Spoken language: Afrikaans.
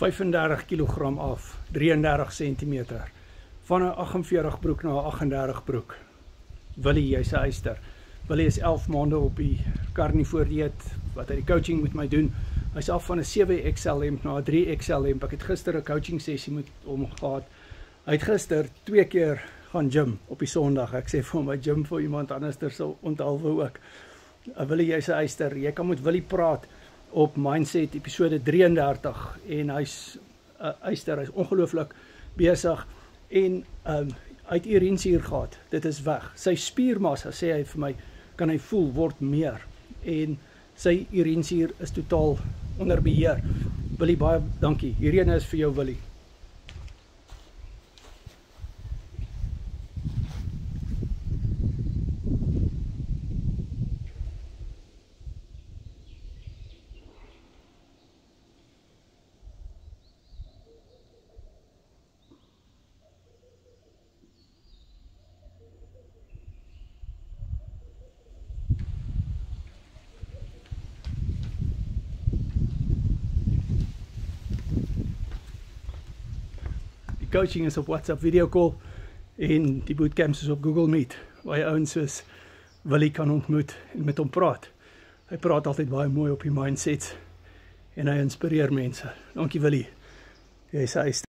35 kg af, 33 cm. Van 'n 48 broek na 'n 38 broek. Willie, jy's 'n eyster. Willie is 11 maande op die carnivore dieet wat hy die coaching met my doen. Hy's af van 'n 7 XL hemp na 'n 3 XL hemp. Ek het gister 'n coaching sessie met hom gehad. Hy het gister 2 keer gaan gym op die Sondag. Ek sê vir hom, hy gym vir iemand anders sal onthaalwe ook. Willie, jy's 'n eyster. Jy kan met Willie praat op Mindset episode 33 en hy's 'n eyster. Hy's ongelooflik besig en uit urinesuur gehad. Dit is weg. Sy spiermassa, sê hy vir my, kan hy voel word meer en sy urinesuur is totaal onder beheer. Willie, baie dankie. Hierdie is vir jou, Willie. Coaching is op WhatsApp video call en die bootcamps is op Google Meet waar jy ouens soos Willie kan ontmoet en met hom praat. Hy praat altyd baie mooi op die mindsets en hy inspireer mense. Dankie Willie. Jy's 'n